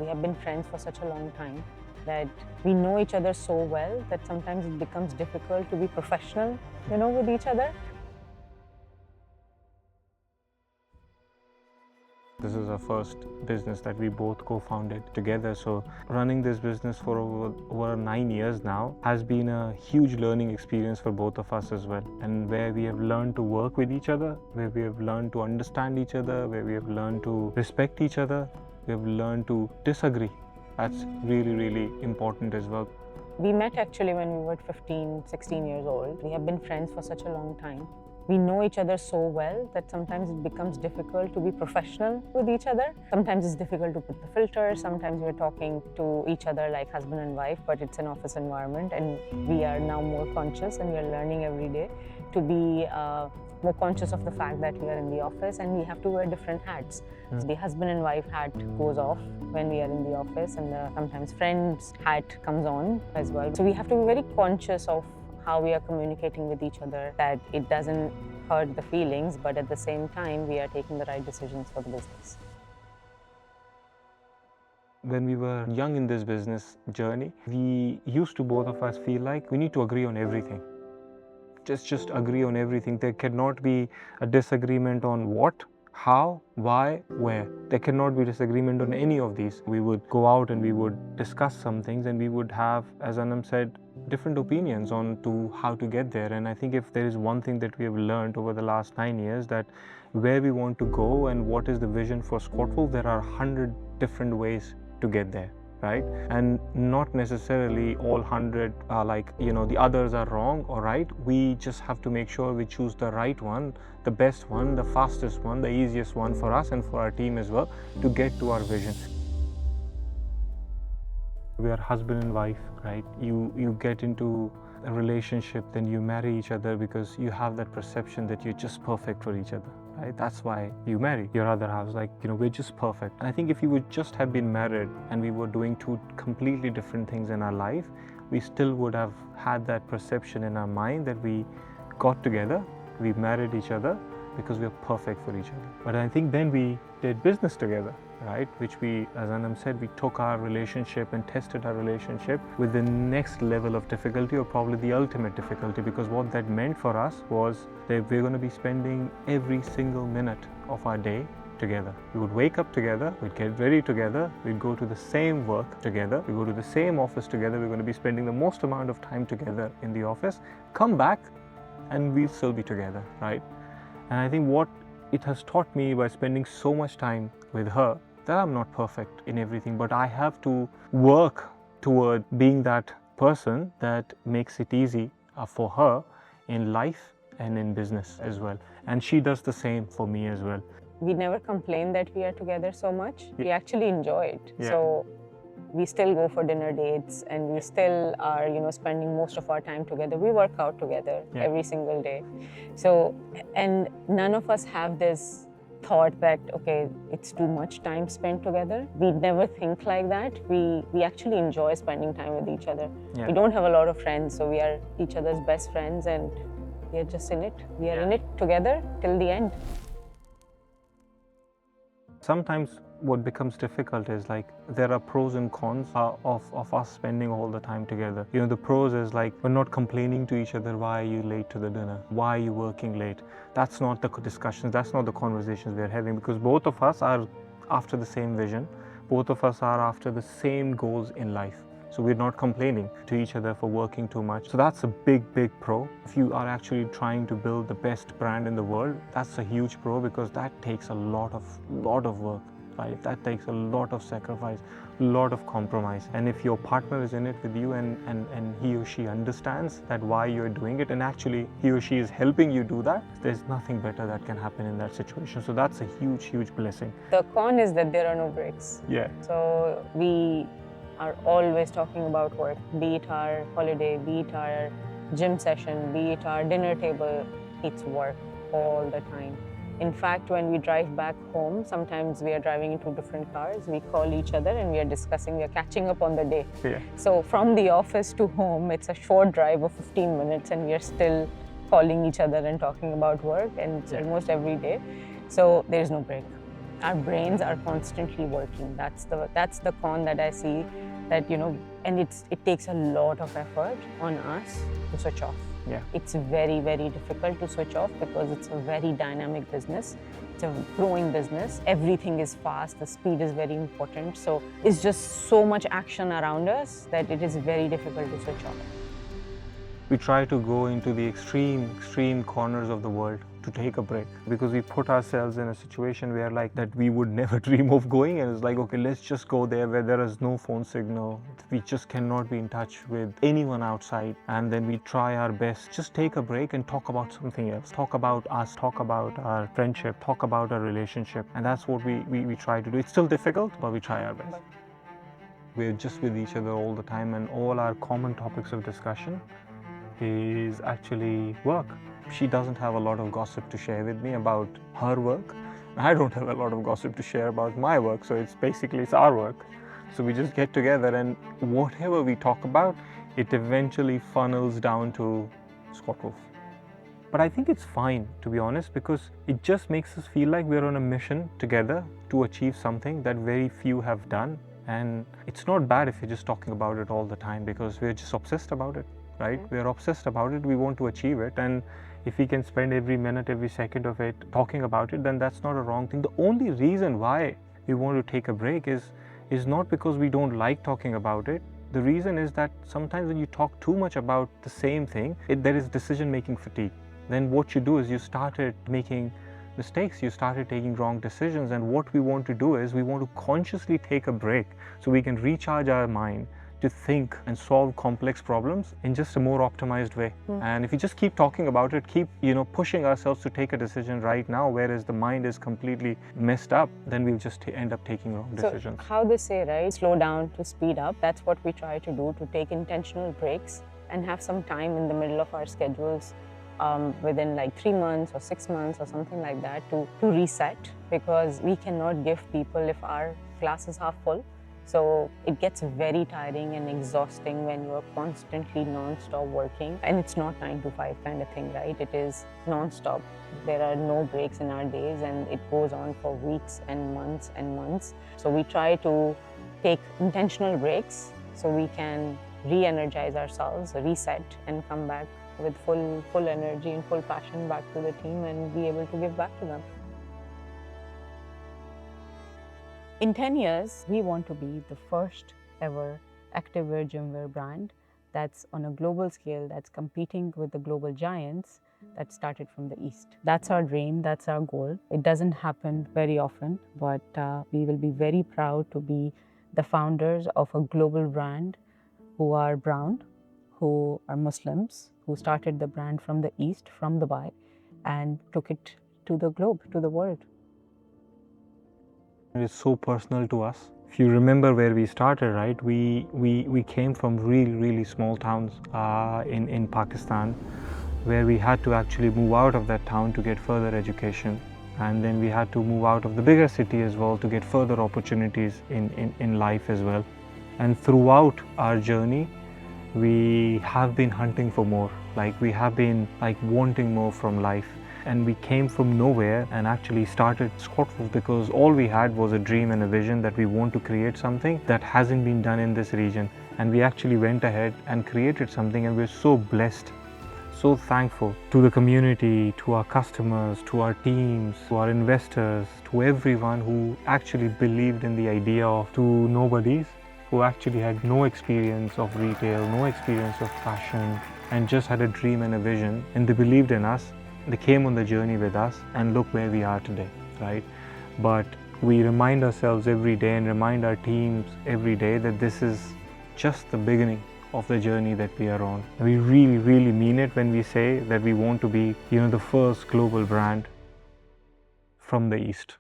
We have been friends for such a long time that we know each other so well that sometimes it becomes difficult to be professional, with each other. This is our first business that we both co-founded together. So running this business for over 9 years now has been a huge learning experience for both of us as well. And where we have learned to work with each other, where we have learned to understand each other, where we have learned to respect each other, we have learned to disagree. That's really, really important as well. We met actually when we were 15, 16 years old. We have been friends for such a long time. We know each other so well that sometimes it becomes difficult to be professional with each other. Sometimes it's difficult to put the filter. Sometimes we're talking to each other like husband and wife, but it's an office environment, and we are now more conscious and we are learning every day to be more conscious of the fact that we are in the office and we have to wear different hats. So the husband and wife hat goes off when we are in the office, and the sometimes friend's hat comes on as well. So we have to be very conscious of how we are communicating with each other, that it doesn't hurt the feelings, but at the same time, we are taking the right decisions for the business. When we were young in this business journey, we used to both of us feel like we need to agree on everything. Just agree on everything. There cannot be a disagreement on what, how, why, where. There cannot be disagreement on any of these. We would go out and we would discuss some things, and we would have, as Anam said, different opinions on to how to get there. And I think if there is one thing that we have learned over the last 9 years, that where we want to go and what is the vision for SQUATWOLF, there are 100 different ways to get there, right? And not necessarily all 100 are like, the others are wrong or right. We just have to make sure we choose the right one, the best one, the fastest one, the easiest one for us and for our team as well to get to our vision. We are husband and wife, right? You get into a relationship, then you marry each other because you have that perception that you're just perfect for each other, right? That's why you marry your other half. Like, we're just perfect. And I think if you would just have been married and we were doing two completely different things in our life, we still would have had that perception in our mind that we got together, we married each other because we are perfect for each other. But I think then we did business together, right? Which we, as Anam said, we took our relationship and tested our relationship with the next level of difficulty, or probably the ultimate difficulty, because what that meant for us was that we're going to be spending every single minute of our day together. We would wake up together, we'd get ready together, we'd go to the same work together, we go to the same office together, we're going to be spending the most amount of time together in the office, come back, and we'll still be together, right? And I think what it has taught me by spending so much time with her, that I'm not perfect in everything, but I have to work toward being that person that makes it easy for her in life and in business as well. And she does the same for me as well. We never complain that we are together so much. Yeah. We actually enjoy it. Yeah. So we still go for dinner dates, and we still are, spending most of our time together. We work out together every single day. So, and none of us have this thought that, okay, it's too much time spent together. We never think like that. We actually enjoy spending time with each other. Yeah. We don't have a lot of friends, so we are each other's best friends, and we are just in it. We are in it together till the end. Sometimes what becomes difficult is like there are pros and cons of us spending all the time together. The pros is like we're not complaining to each other, why are you late to the dinner? Why are you working late? That's not the discussions, that's not the conversations we're having, because both of us are after the same vision. Both of us are after the same goals in life. So we're not complaining to each other for working too much. So that's a big pro. If you are actually trying to build the best brand in the world, that's a huge pro, because that takes a lot of work, right? That takes a lot of sacrifice, a lot of compromise. And if your partner is in it with you and he or she understands that why you're doing it, and actually he or she is helping you do that, there's nothing better that can happen in that situation. So that's a huge blessing. The con is that there are no breaks. Yeah. So we are always talking about work, be it our holiday, be it our gym session, be it our dinner table, it's work all the time. In fact, when we drive back home, sometimes we are driving in two different cars, we call each other and we are discussing, we are catching up on the day. Yeah. So from the office to home, it's a short drive of 15 minutes and we are still calling each other and talking about work, and it's almost every day. So there is no break. Our brains are constantly working. That's the con that I see, that and it takes a lot of effort on us to switch off. Yeah. It's very, very difficult to switch off because it's a very dynamic business. It's a growing business. Everything is fast. The speed is very important. So it's just so much action around us that it is very difficult to switch off. We try to go into the extreme corners of the world to take a break, because we put ourselves in a situation where like that we would never dream of going, and it's like, okay, let's just go there where there is no phone signal. We just cannot be in touch with anyone outside, and then we try our best, just take a break and talk about something else. Talk about us, talk about our friendship, talk about our relationship, and that's what we try to do. It's still difficult, but we try our best. We're just with each other all the time, and all our common topics of discussion is actually work. She doesn't have a lot of gossip to share with me about her work. I don't have a lot of gossip to share about my work, so it's our work. So we just get together, and whatever we talk about, it eventually funnels down to SQUATWOLF. But I think it's fine, to be honest, because it just makes us feel like we're on a mission together to achieve something that very few have done. And it's not bad if you're just talking about it all the time, because we're just obsessed about it. Right? We're obsessed about it, we want to achieve it, and if we can spend every minute, every second of it talking about it, then that's not a wrong thing. The only reason why we want to take a break is not because we don't like talking about it. The reason is that sometimes when you talk too much about the same thing, there is decision-making fatigue. Then what you do is you started making mistakes, you started taking wrong decisions, and what we want to do is we want to consciously take a break so we can recharge our mind to think and solve complex problems in just a more optimized way. And if you just keep talking about it, keep pushing ourselves to take a decision right now, whereas the mind is completely messed up, then we'll just end up taking wrong decisions. So how they say, right, slow down to speed up, that's what we try to do, to take intentional breaks and have some time in the middle of our schedules within like 3 months or 6 months or something like that to reset, because we cannot give people if our classes are full. So it gets very tiring and exhausting when you are constantly non-stop working, and it's not 9 to 5 kind of thing, right? It is non-stop. There are no breaks in our days, and it goes on for weeks and months and months. So we try to take intentional breaks so we can re-energize ourselves, reset, and come back with full energy and full passion back to the team and be able to give back to them. In 10 years, we want to be the first ever activewear gymwear brand that's on a global scale, that's competing with the global giants that started from the East. That's our dream, that's our goal. It doesn't happen very often, but we will be very proud to be the founders of a global brand who are brown, who are Muslims, who started the brand from the East, from Dubai, and took it to the globe, to the world. It's so personal to us. If you remember where we started, right? We came from really small towns in Pakistan, where we had to actually move out of that town to get further education, and then we had to move out of the bigger city as well to get further opportunities in life as well. And throughout our journey, we have been hunting for more. Like, we have been wanting more from life. And we came from nowhere and actually started SQUATWOLF because all we had was a dream and a vision that we want to create something that hasn't been done in this region. And we actually went ahead and created something, and we're so blessed, so thankful to the community, to our customers, to our teams, to our investors, to everyone who actually believed in the idea of two nobodies who actually had no experience of retail, no experience of fashion, and just had a dream and a vision, and they believed in us. They came on the journey with us, and look where we are today, right? But we remind ourselves every day and remind our teams every day that this is just the beginning of the journey that we are on. We really mean it when we say that we want to be, the first global brand from the East.